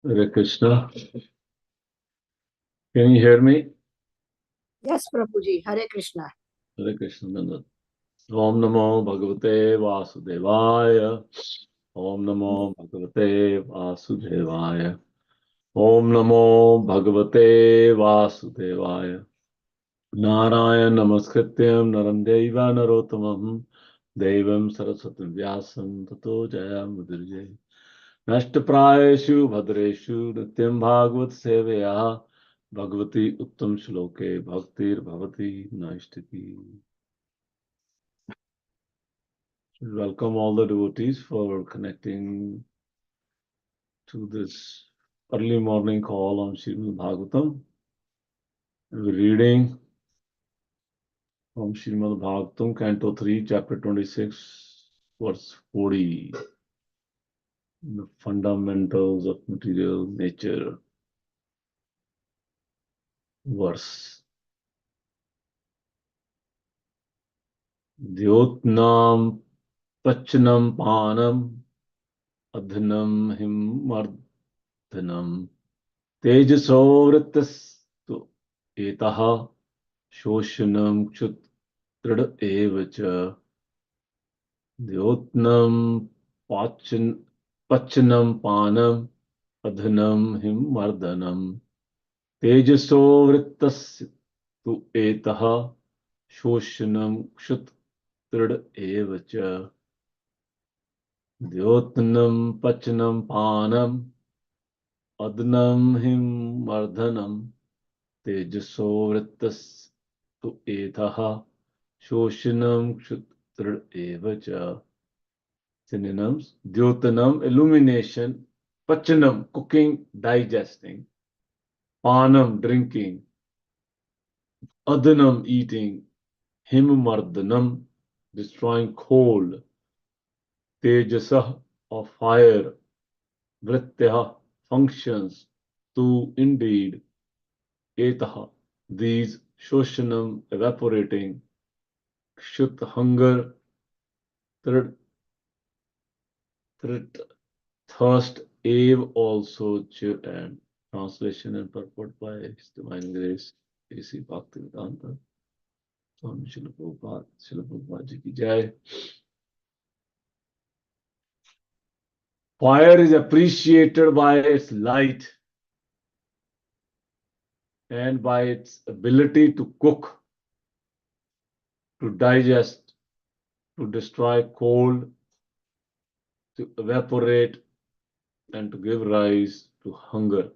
Hare Krishna. Can you hear me? Yes, Prabhuji. Hare Krishna. Hare Krishna. Nanda. Om Namo Bhagavate Vasudevaya. Om Namo Bhagavate Vasudevaya. Om Namo Bhagavate Vasudevaya. Narayana Namaskrityam Naram Deva Narottamam Devam Saraswati Vyasam Tato Jayam Mudirjaya. Nashtaprayeshu Bhadreshu Nityam Bhagavad Sevaya Bhagavati Uttam Shloke Bhaktir Bhavati Naishtiti. Welcome all the devotees for connecting to this early morning call on Srimad Bhagavatam. We're reading from Srimad Bhagavatam, Canto 3, Chapter 26, verse 40. The fundamentals of material nature verse. Dyotnam Pachanam Panam Adhanam Himardhanam Tejasovrittastu Etaha Shoshanam Kshutrad Evacha Dyotnam Pachanam Panam Adhanam Himardhanam Tejasovrittastu Etaha Shoshanam Kshutrad Evacha Dyotnam Pachanam Panam Adnam Him Mardhanam Tejasovrittas Tu Etaha Shoshanam Kshutra Evacha. Synonyms: Dyotanam, illumination; Pachanam, cooking, digesting; Panam, drinking; Adhanam, eating; Himamardhanam, destroying cold; Tejasah, of fire; Vrittya, functions; Tu, indeed; Etaha, these; Shoshanam, evaporating; Kshut, hunger; Trid, thirst; Ev, also; and translation and purport by His Divine Grace A.C. Bhaktivedanta Swami Srila Prabhupada Ji ki Jai. Fire is appreciated by its light and by its ability to cook, to digest, to destroy cold, to evaporate, and to give rise to hunger,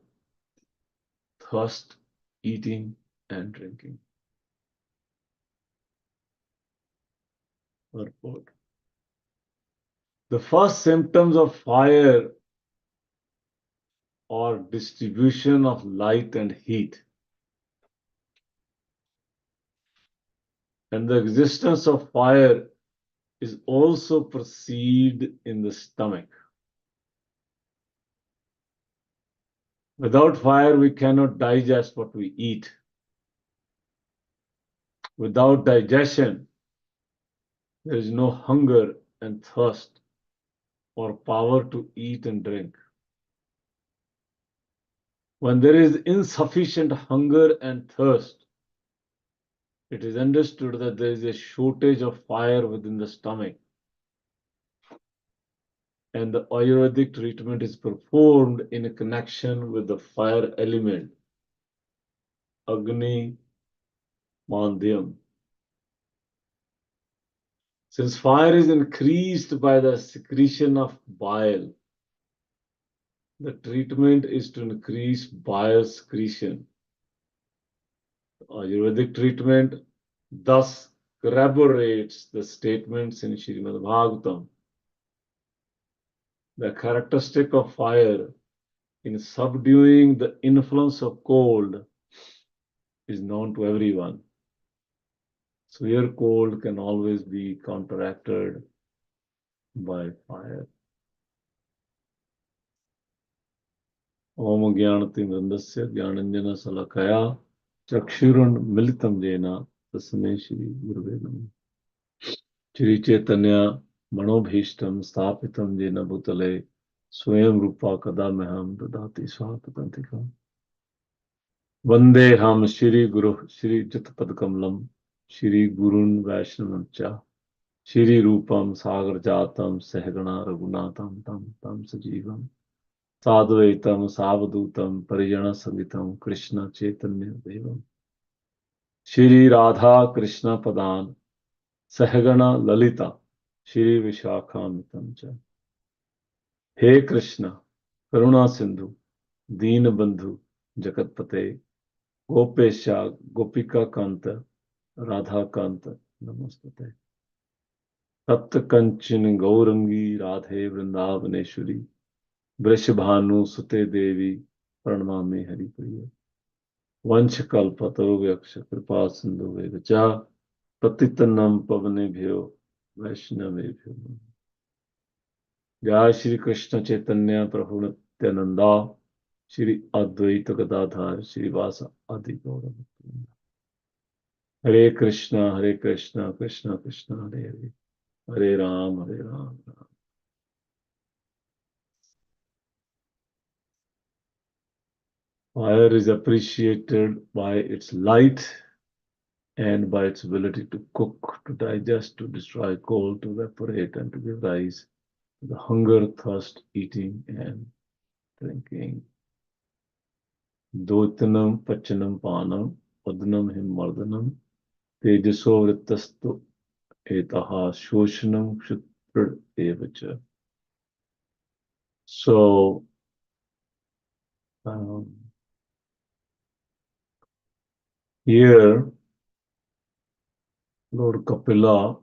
thirst, eating, and drinking. Purport. The first symptoms of fire are distribution of light and heat, and the existence of fire is also perceived in the stomach. Without fire, we cannot digest what we eat. Without digestion, there is no hunger and thirst or power to eat and drink. When there is insufficient hunger and thirst, it is understood that there is a shortage of fire within the stomach, and the Ayurvedic treatment is performed in a connection with the fire element, Agni Mandhyam. Since fire is increased by the secretion of bile, the treatment is to increase bile secretion. The Ayurvedic treatment thus corroborates the statements in Srimad Bhagavatam. The characteristic of fire in subduing the influence of cold is known to everyone. Severe cold can always be counteracted by fire. Om Jnanatimrandasya Jnananjana Salakaya Chakshurun Militam Jena Tasme Shri Guruve Namah. Shri Chaitanya Manobhishtam Sthapitam Jena Bhutale स्वयं रूपा कदा मह्यं ददाति स्वापदान्तिकम् वंदे हम श्री गुरु श्री युतपदकमलम श्री गुरुन् वैष्णवंच श्री रूपम सागर जातम सहगणा रघुनाथम तम तम सजीवम साद्वैतम सावधूतम परिजन सहितम कृष्ण चैतन्य देवम श्री राधा कृष्ण पदान सहगणा ललिता श्री विशाखान्वितम च हे कृष्ण करुणा सिंधु दीन बंधु जगतपते गोपेशा गोपिका कांत राधा कांत नमस्ते तप्त कंचन गौरंगी राधे वृंदावनेश्वरी वृषभानु सुते देवी प्रणमामि हरिप्रिय वंश कल्पतरुभ्यश्च कृपा सिंधु वेगचा पतितनम पवनेभ्यो वैष्णवेभ्यो नमः। जय श्री कृष्ण चैतन्य प्रभु नित्यानंदा श्री अद्वैत गदाधर श्रीवास आदि गौर हरे Krishna Krishna Krishna Hare Hare Hare Ram Ram. Fire is appreciated by its light and by its ability to cook, to digest, to destroy cold, to evaporate, and to give rise to the hunger, thirst, eating, and drinking. Dotanam pachanam panam padnam himmardhanam tejaso vrittastu etaha shoshanam kshutra evacha. So, here Lord Kapila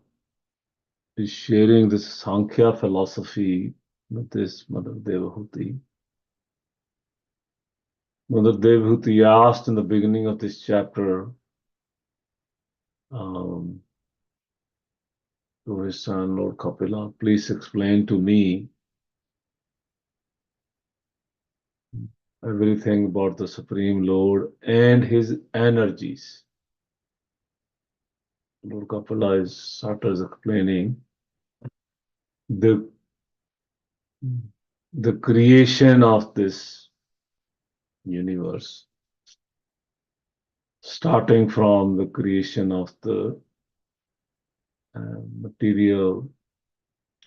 is sharing this Sankhya philosophy with this Mother Devahuti. Mother Devahuti asked in the beginning of this chapter to his son Lord Kapila, please explain to me everything about the Supreme Lord and his energies. Lord Kapila starts explaining the creation of this universe, starting from the creation of the material,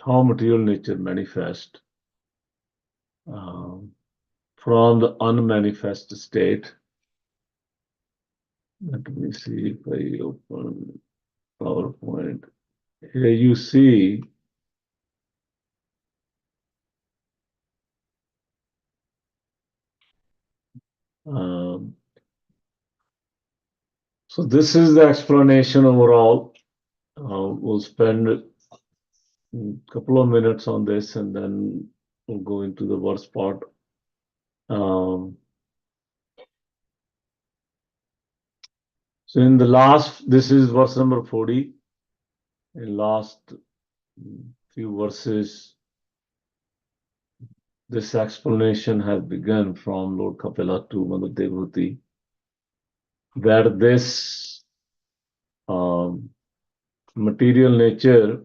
how material nature manifests from the unmanifest state. Let me see if I open PowerPoint. Here you see so this is the explanation overall. We'll spend a couple of minutes on this and then we'll go into the verse part. So in the last, this is verse number 40. In last few verses, this explanation has begun from Lord Kapila to Mother Devahuti, that this material nature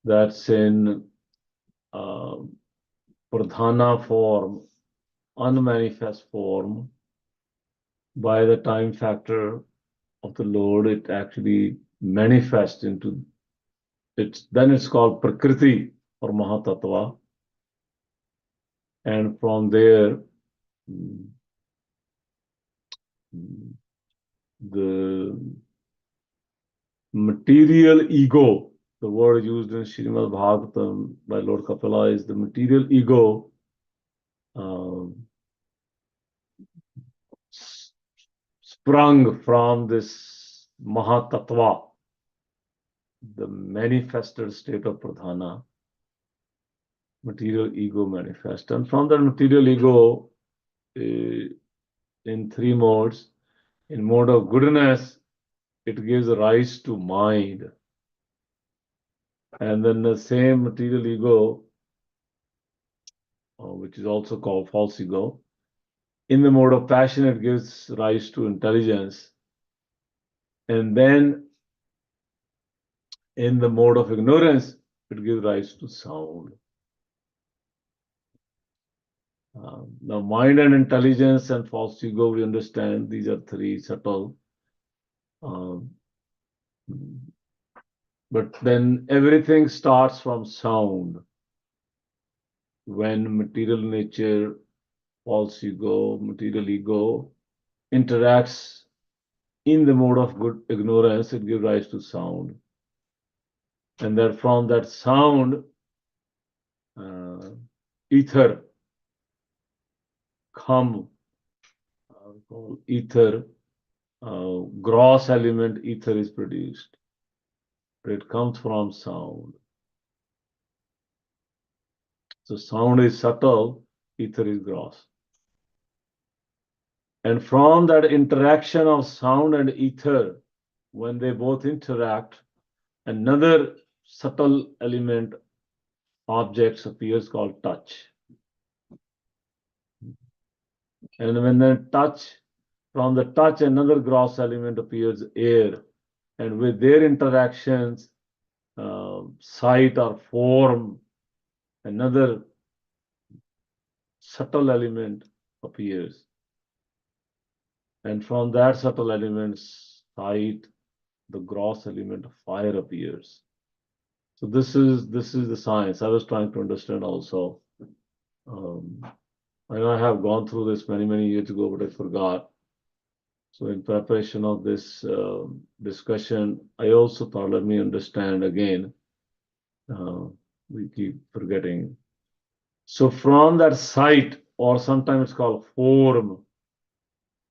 that's in pradhana form, unmanifest form, by the time factor of the Lord, it actually manifests into then it's called Prakriti or Mahatattva. And from there, the material ego, the word used in Srimad Bhagavatam by Lord Kapila is the material ego sprung from this Mahatattva, the manifested state of Pradhana, material ego manifest. And from that material ego, in three modes, in mode of goodness, it gives rise to mind. And then the same material ego, which is also called false ego, in the mode of passion, it gives rise to intelligence. And then in the mode of ignorance, it gives rise to sound. The mind and intelligence and false ego, we understand these are three subtle. But then everything starts from sound. When material nature, false ego, material ego interacts in the mode of good ignorance, it gives rise to sound. And then from that sound, ether come, ether, gross element ether is produced. But it comes from sound. So sound is subtle, ether is gross. And from that interaction of sound and ether, when they both interact, another subtle element objects appears called touch. And when they touch, from the touch, another gross element appears, air. And with their interactions, sight or form, another subtle element appears. And from that subtle element, sight, the gross element of fire appears. So this is the science. I was trying to understand also. I have gone through this many years ago, but I forgot. So in preparation of this discussion, I also thought, let me understand again. We keep forgetting. So from that sight, or sometimes it's called form,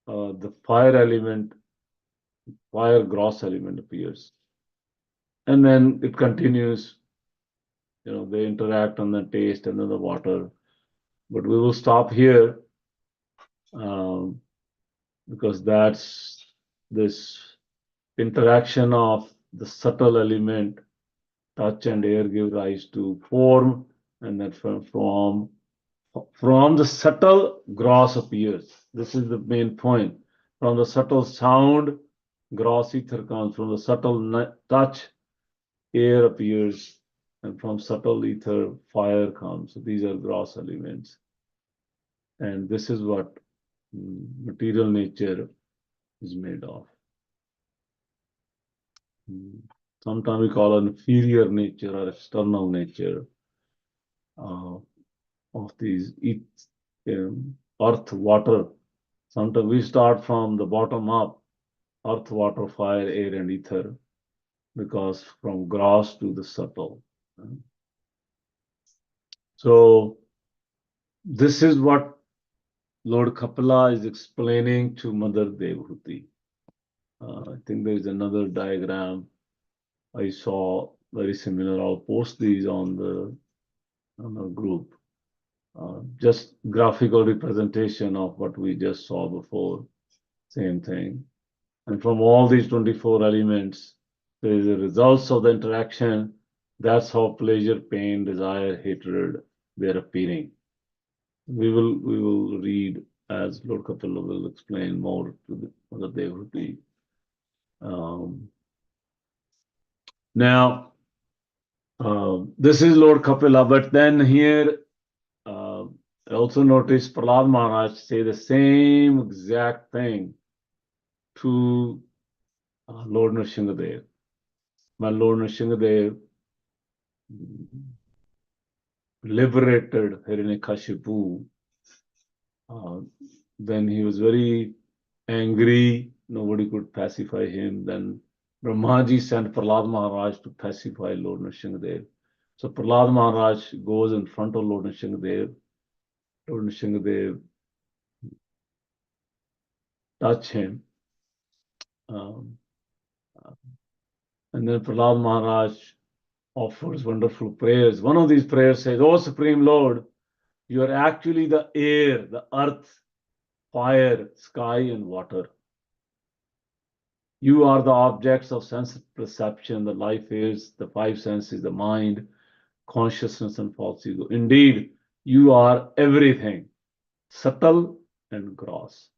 the fire element, fire gross element appears. And then it continues, they interact on the taste and then the water. But we will stop here because that's this interaction of the subtle element, touch and air give rise to form, and then from the subtle, gross appears. This is the main point. From the subtle sound, gross ether comes. From the subtle touch, air appears. And from subtle ether, fire comes. So these are gross elements. And this is what material nature is made of. Sometimes we call it inferior nature or external nature of these earth, water. Sometimes we start from the bottom up, earth, water, fire, air, and ether, because from gross to the subtle. So this is what Lord Kapila is explaining to Mother Devhuti. I think there is another diagram I saw very similar. I'll post these on the group. Just graphical representation of what we just saw before. Same thing. And from all these 24 elements, there is the results of the interaction. That's how pleasure, pain, desire, hatred, they're appearing. We will read as Lord Kapila will explain more to the Devhuti. Now, this is Lord Kapila, but then here, I also notice Prahlad Maharaj say the same exact thing to Lord Nrsingadev. When Lord Nrsingadev liberated Hiranyakashipu, then he was very angry. Nobody could pacify him. Then Brahmaji sent Prahlad Maharaj to pacify Lord Nrsingadev. So Prahlad Maharaj goes in front of Lord Nrsingadev. Lord Nrsingadev touch him. And then Prahlad Maharaj offers wonderful prayers. One of these prayers says, "Oh Supreme Lord, you are actually the air, the earth, fire, sky, and water. You are the objects of sense perception, the life is, the five senses, the mind, consciousness, and false ego. Indeed, you are everything, subtle and gross.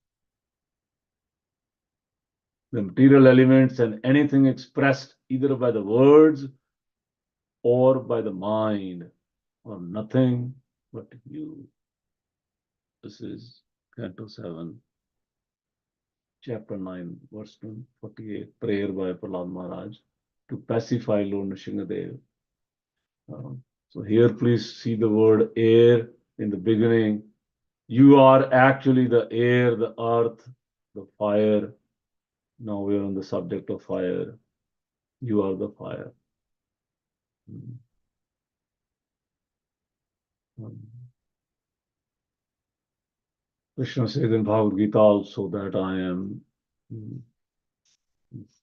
The material elements and anything expressed either by the words or by the mind are nothing but you." This is Canto 7, Chapter 9, verse 48, prayer by Prahlad Maharaj to pacify Lord Nrsingadev. So here, please see the word air in the beginning. You are actually the air, the earth, the fire. Now we are on the subject of fire. You are the fire. Krishna says in Bhagavad Gita also that I am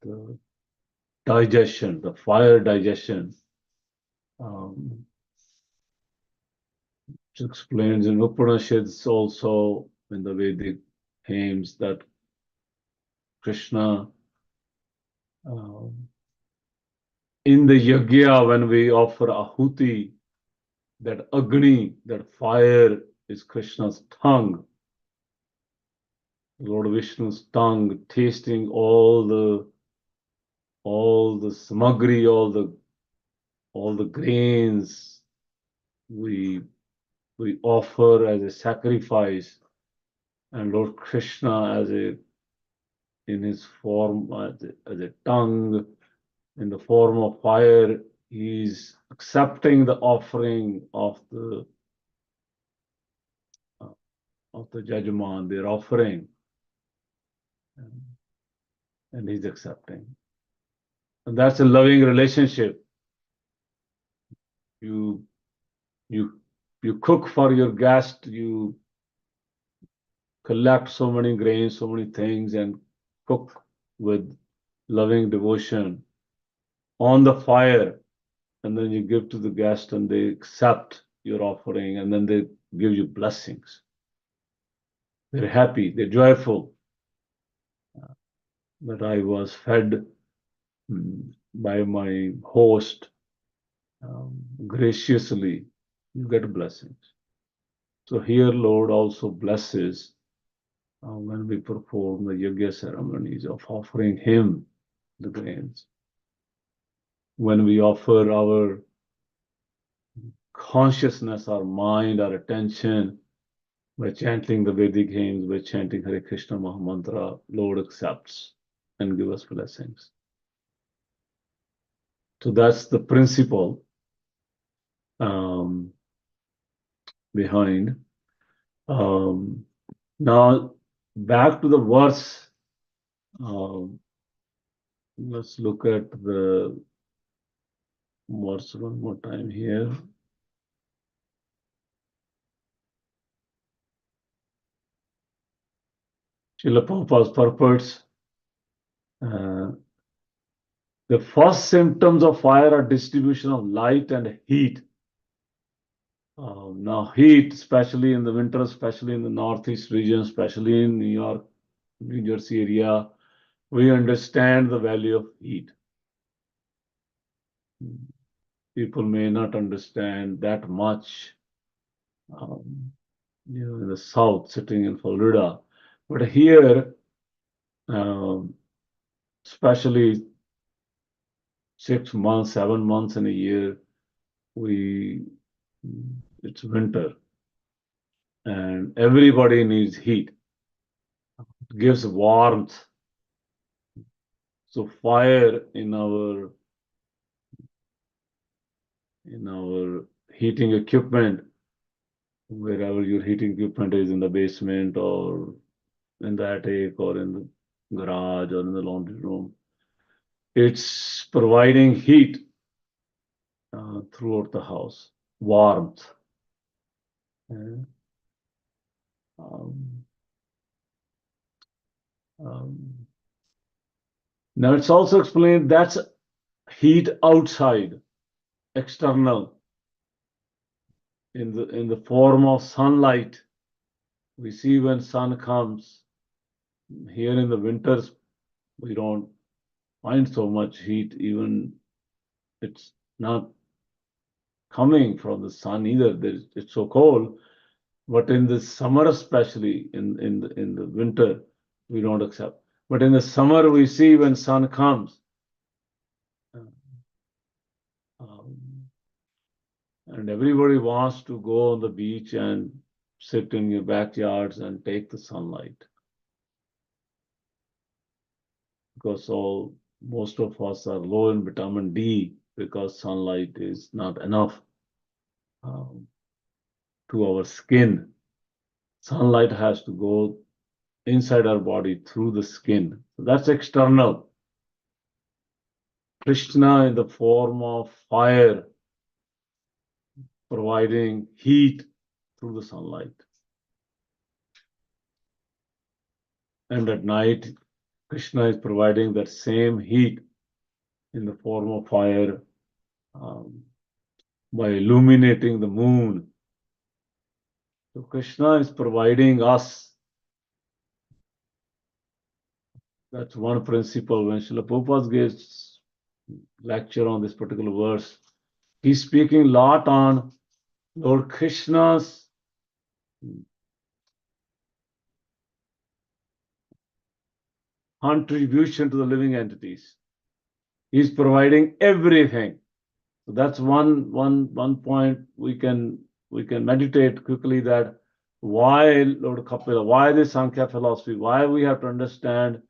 the digestion, the fire digestion. Which explains in Upanishads also in the Vedic hymns that Krishna in the yajna, when we offer ahuti, that agni, that fire is Krishna's tongue. Lord Vishnu's tongue, tasting all the samagri, all the grains we offer as a sacrifice, and Lord Krishna in his form as a tongue, in the form of fire, he's accepting the offering of the Jajman, their offering, and he's accepting. And that's a loving relationship. You cook for your guest, you collect so many grains, so many things, and cook with loving devotion on the fire, and then you give to the guest and they accept your offering, and then they give you blessings. They're happy, they're joyful that I was fed by my host graciously. You get blessings. So here Lord also blesses when we perform the yajna ceremonies of offering him the grains. When we offer our consciousness, our mind, our attention, by chanting the Vedic hymns, by chanting Hare Krishna Mahamantra, Lord accepts and gives us blessings. So that's the principle behind. Now, back to the verse. Let's look at the verse one more time here. Srila Prabhupada's purports. The first symptoms of fire are distribution of light and heat. Now, heat, especially in the winter, especially in the Northeast region, especially in New York, New Jersey area, we understand the value of heat. People may not understand that much, in the South, sitting in Florida. But here, especially 6 months, 7 months in a year, it's winter, and everybody needs heat. It gives warmth. So fire in our heating equipment, wherever your heating equipment is, in the basement or in the attic or in the garage or in the laundry room, it's providing heat throughout the house, warmth. Now it's also explained that's heat outside, external, in the form of sunlight. We see when sun comes. Here in the winters, we don't find so much heat, even it's not coming from the sun either. It's so cold. But in the summer, especially in the winter, we don't accept. But in the summer, we see when sun comes. And everybody wants to go on the beach and sit in your backyards and take the sunlight. Because most of us are low in vitamin D because sunlight is not enough to our skin. Sunlight has to go inside our body through the skin. So that's external. Krishna in the form of fire, providing heat through the sunlight. And at night, Krishna is providing that same heat in the form of fire by illuminating the moon. So Krishna is providing us. That's one principle. When Srila Prabhupada gives lecture on this particular verse, he's speaking a lot on Lord Krishna's contribution to the living entities. He's providing everything. So that's one point we can meditate quickly, that why Lord Kapila, why this Sankhya philosophy, why we have to understand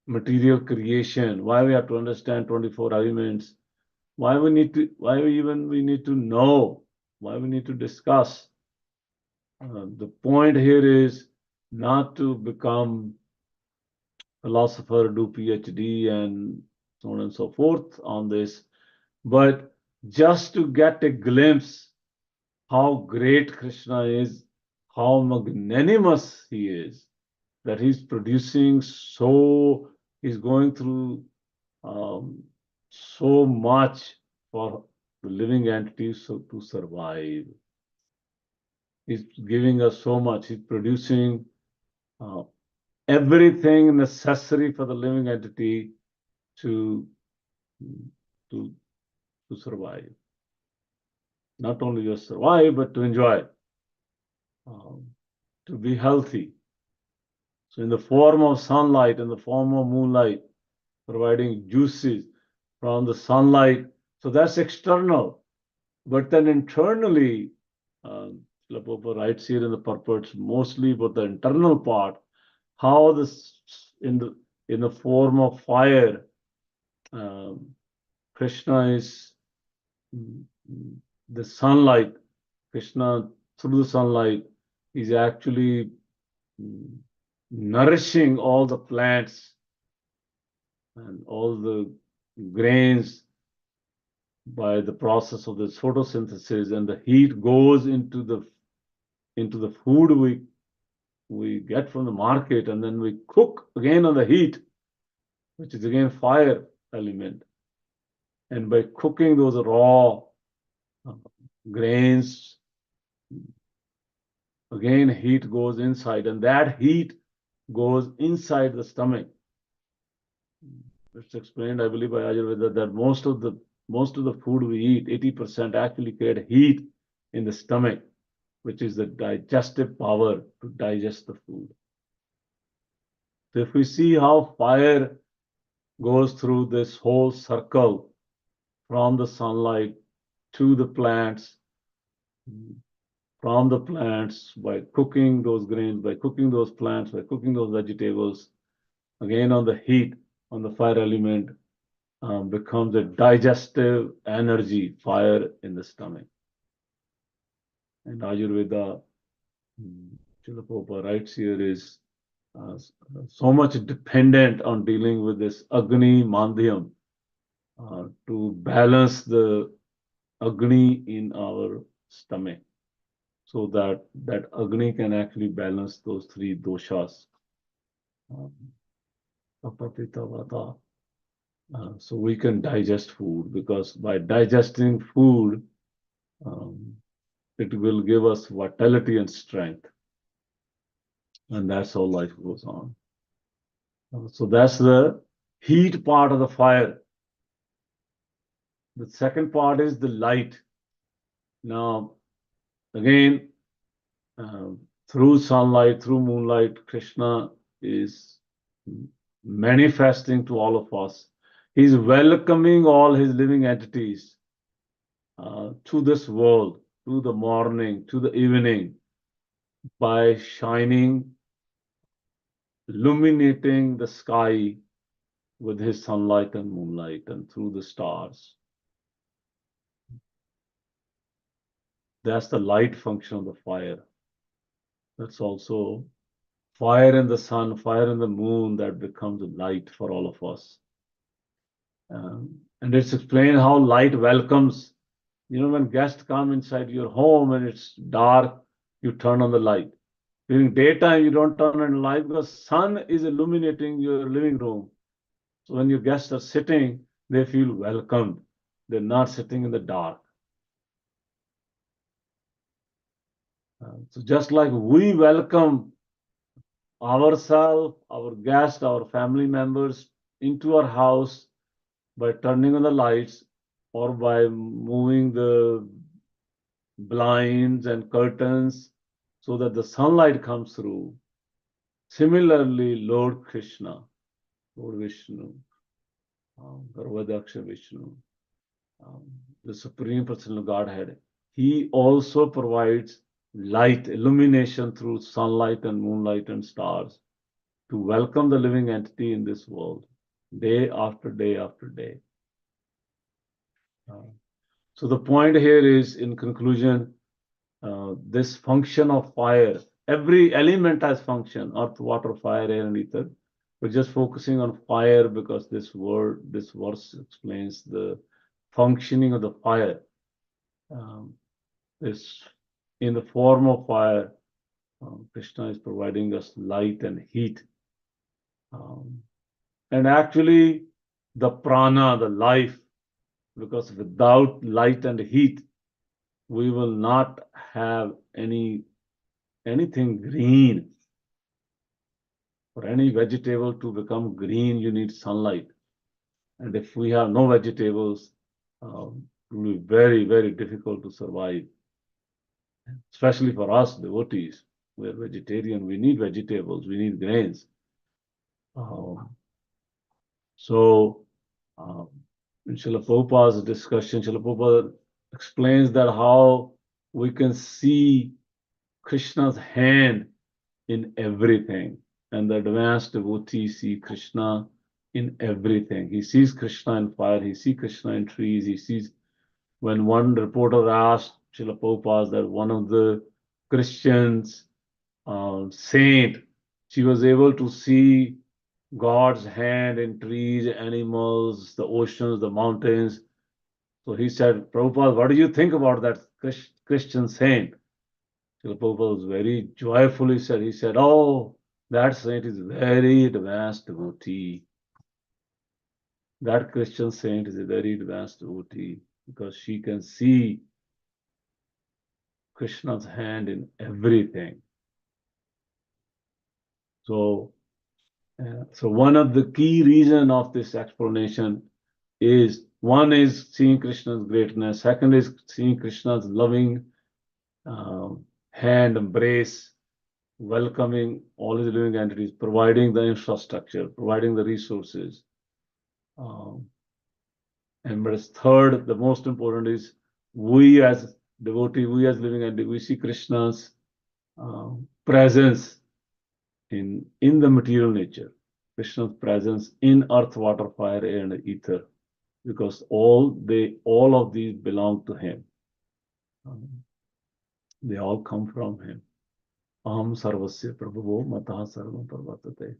material creation, why we have to understand 24 elements, why we need to know, why we need to discuss. The point here is not to become philosopher, do PhD and so on and so forth on this, but just to get a glimpse how great Krishna is, how magnanimous he is, that he's producing he's going through so much for the living entities to survive. He's giving us so much. He's producing everything necessary for the living entity to survive. Not only just survive, but to enjoy, to be healthy. So in the form of sunlight, in the form of moonlight, providing juices from the sunlight. So that's external. But then internally, Prabhupada writes here in the purports mostly about the internal part, how this in the form of fire, Krishna is the sunlight. Krishna through the sunlight is actually nourishing all the plants and all the grains by the process of this photosynthesis, and the heat goes into the food we get from the market, and then we cook again on the heat, which is again fire element. And by cooking those raw grains, again heat goes inside, and that heat goes inside the stomach. It's explained, I believe, by Ayurveda that most of the food we eat, 80% actually create heat in the stomach, which is the digestive power to digest the food. So if we see how fire goes through this whole circle from the sunlight to the plants, from the plants by cooking those grains, by cooking those plants, by cooking those vegetables, again on the heat, on the fire element, becomes a digestive energy, fire in the stomach. And Ayurveda, Srila Prabhupada writes here, is so much dependent on dealing with this Agni Mandhyam to balance the Agni in our stomach, so that Agni can actually balance those three doshas. So we can digest food, because by digesting food, it will give us vitality and strength. And that's how life goes on. So that's the heat part of the fire. The second part is the light. Now, again, through sunlight, through moonlight, Krishna is manifesting to all of us. He's welcoming all his living entities to this world, to the morning, to the evening, by shining, illuminating the sky with his sunlight and moonlight and through the stars. That's the light function of the fire. That's also fire in the sun, fire in the moon that becomes light for all of us. And it's explained how light welcomes. You know, when guests come inside your home and it's dark, you turn on the light. During daytime, you don't turn on the light because sun is illuminating your living room. So when your guests are sitting, they feel welcomed. They're not sitting in the dark. So just like we welcome ourselves, our guests, our family members into our house by turning on the lights or by moving the blinds and curtains so that the sunlight comes through. Similarly, Lord Krishna, Lord Vishnu, Garvadaksha Vishnu, the Supreme Personal Godhead, he also provides light, illumination through sunlight and moonlight and stars to welcome the living entity in this world, day after day after day. So the point here is, in conclusion, this function of fire, every element has function, earth, water, fire, air, and ether. We're just focusing on fire because this verse explains the functioning of the fire. Is in the form of fire. Krishna is providing us light and heat. And actually, the prana, the life, because without light and heat, we will not have anything green. For any vegetable to become green, you need sunlight. And if we have no vegetables, it will be very, very difficult to survive. Especially for us devotees, we're vegetarian, we need vegetables, we need grains. So, in Srila Prabhupada's discussion, Srila Prabhupada explains that how we can see Krishna's hand in everything. And the advanced devotee see Krishna in everything. He sees Krishna in fire, he sees Krishna in trees, he sees. When one reporter asked Srila Prabhupada that one of the Christians, saint, she was able to see God's hand in trees, animals, the oceans, the mountains. So he said, Prabhupada, what do you think about that Christian saint? Srila Prabhupada was very joyfully said, he said, oh, that saint is very advanced devotee. That Christian saint is a very advanced devotee because she can see Krishna's hand in everything. So one of the key reasons of this explanation is, one is seeing Krishna's greatness, second is seeing Krishna's loving hand embrace, welcoming all his living entities, providing the infrastructure, providing the resources. And but third, the most important is, we as devotees, we as living entities, we see Krishna's presence in the material nature, Krishna's presence in earth, water, fire, air, and ether, because all of these belong to him. They all come from him. Aham sarvasya prabhavo matah sarvam parvatate.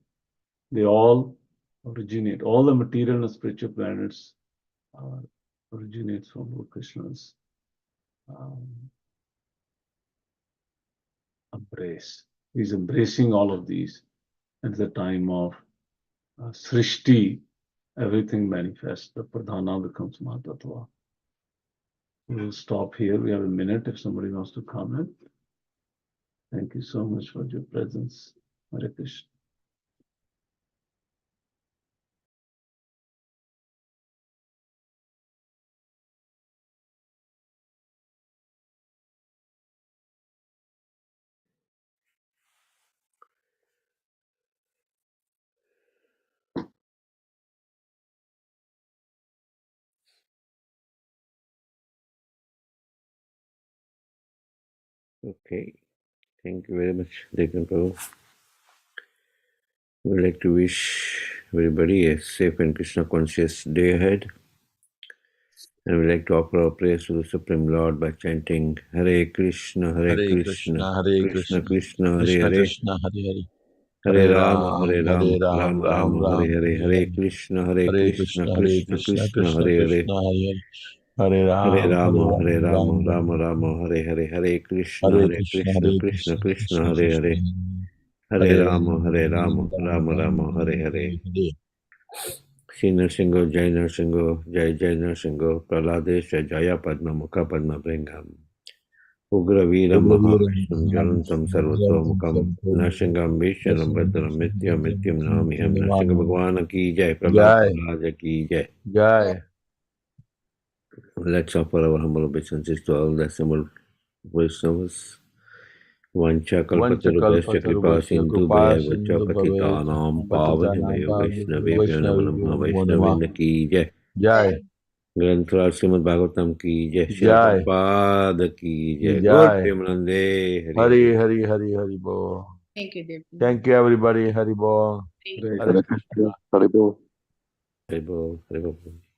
They all originate. All the material and spiritual planets originates from Lord Krishna's embrace. He's embracing all of these at the time of Srishti. Everything manifests. The Pradhana becomes Mahatattva. We'll stop here. We have a minute if somebody wants to comment. Thank you so much for your presence. Hare Krishna. Okay. Thank you very much, Dekan Prabhu. We'd like to wish everybody a safe and Krishna conscious day ahead. And we'd like to offer our prayers to the Supreme Lord by chanting Hare Krishna, Hare Krishna, Hare Krishna Krishna, Krishna, Hare Krishna Hare, Krishna, Hare Hare, Hare Rama, Hare Rama, Hare Ram, Rama Ram Rama, Hare Ram, Hare, Hare Hare Hare, Krishna, Hare Hare Krishna, Krishna, Hare Krishna Krishna, Krishna, Krishna Hare Hare, Krishna, Hare Hare, Hare Hare Ram, Rama, Ram, Hare Rama, Ram Rama Ram, Rama, Hare Hare, Hare Krishna, Hare Hare Krishna, Krishna, Hare Krishna Krishna, Krishna, Krishna Hare Krishna, Hare, Hare Hare Rama, Hare Rama, Rama Rama, Hare Hare. Shri Nrsimha, Jai Nrsimha, Jai Jai Nrsimha, Praladesha, Jaya Padma, Mukha Padma Bringam, Ugra Veera Mahavishnu, Jalantam Sarvatomukam, Nrsimham Vishnu, Bhadram, Mityam, Mityam Namiham, Nrsimha Bhagwan ki Jai, Prahlad Jai. Maharaj ki Jai. Jai. Let's offer our humble obeisances to all the assembled Vaishnavas. Vancha kalpatarubhyascha kripa sindhu bhaya vacha patitanam pavanebhayo vaishnavebhyo namo namah Vaishnavinda ki Jai. Jai. ग्रंथराज Shrimad Bhagavatam की जय, श्री जय। प्रभुपाद की जय। जय। गुड प्रेमानंदे Hari Hari Hari Hari Hari Bol. Thank you, Dev. Thank you everybody. Hari Bol. Hare Hare Krishna. Hari बोल हरि बोल।